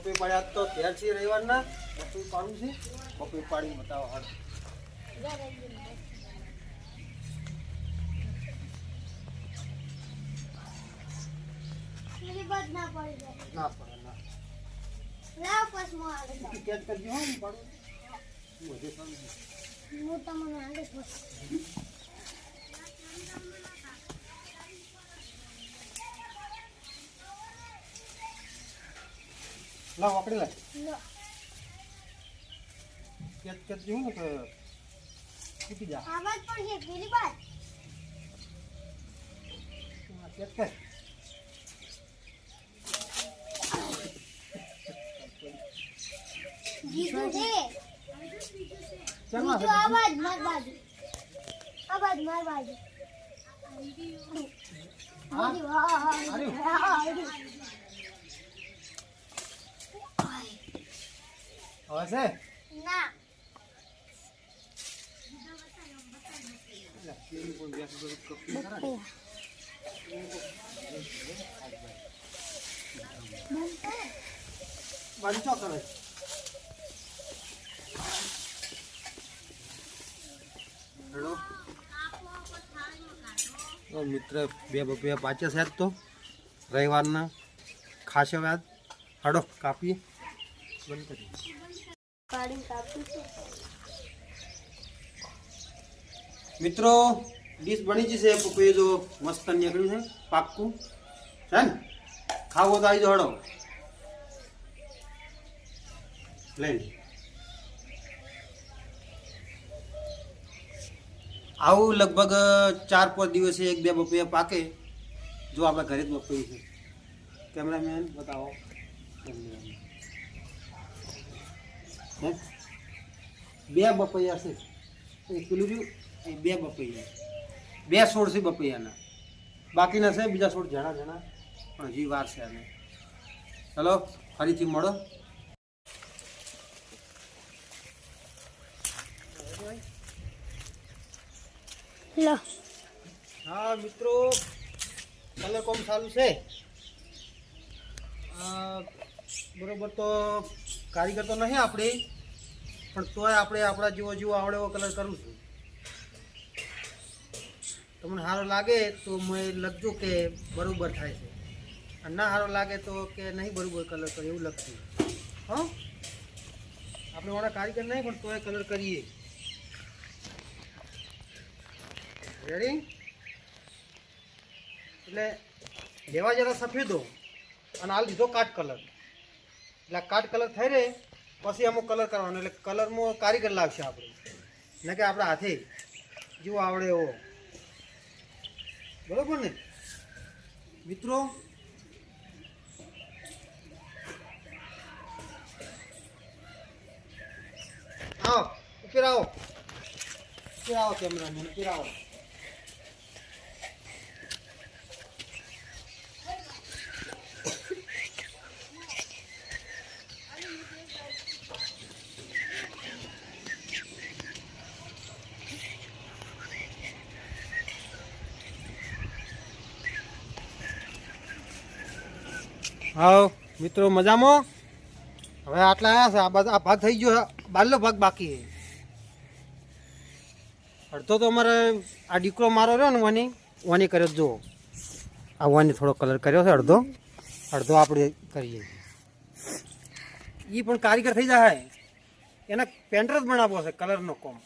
બપોર પાડ્યા તો ત્યાર છે રવિવારના બપોર પાડું છે બપોર પાડી બતાવો હાલ ના પડે ના પડે ના લાવ પાસ મો આવે કેચ કરજો હો પાડું હું હજે પાડું હું તમને આલે પાસ લાવ પકડી લે લો કેચ કરજો ને તો છૂટી જા આવાજ પણ છે પેલી બાત કેચ કર જીતું છે ચાલમાં બીજો આવાજ માર બાજુ આવાજ માર બાજુ હા અરે હવે છે ના બાજુ ચો કરે હેલો મિત્ર બે બપૈયા પાછા છે તો રવિવારના ખાસ વ્યાજ હાડો કાપીએ બંધ કરીએ પાડી કાપી છે મિત્રો ડીશ બની જશે પપૈયું જો મસ્ત નીકળ્યું છે પાક્કું છે ને ખાવો તો આવી જાઓ હડો લઈ આવું લગભગ 4-5 દિવસે 1-2 બપૈયા પાકે જો આપણા ઘરે જ બપૈયું છે કેમેરામેન બતાવો હે 2 બપૈયા છે એક પેલું રહ્યું એ 2 બપૈયા 2 છોડ છે બપૈયાના બાકીના છે બીજા છોડ જણા પણ હજી વાર છે આને ચલો ફરીથી મળો લો હા મિત્રો કલર કોમ ચાલુ છે બરોબર તો કારીગર તો નહીં આપણે પણ તોય આપણે આપણા જેવો આવડે એવો કલર કરું છું તમને સારો લાગે તો મને લખજો કે બરાબર થાય છે અને ના સારો લાગે તો કે નહીં બરાબર કલર કરે એવું લખજો હા આપણે વાળા કારીગર નહીં પણ તોય કલર કરીએ રેડી એટલે લેવા જરા સફેદો અને હાલ દીધો કાટ કલર એટલે કાટ કલર થઈ રહે પછી અમુક કલર કરવાનો એટલે કલરમાં કારીગર લાવશે આપણે ને કે આપણા હાથે જેવો આવડે એવો બરોબર ને મિત્રો આવો ઉપર આવો કેમેરામેન ઉપર આવો હા મિત્રો મજામાં હવે આટલા આવ્યા છે આ ભાગ થઈ ગયો બારલો ભાગ બાકી છે અડધો તો અમારે આ દીકરો મારો રહ્યો ને વાની કર્યો જો આ વાની થોડો કલર કર્યો છે અડધો આપણે કરીએ એ પણ કારીગર થઈ જાય એના પેન્ટર જ બનાવવો છે કલરનો કોમ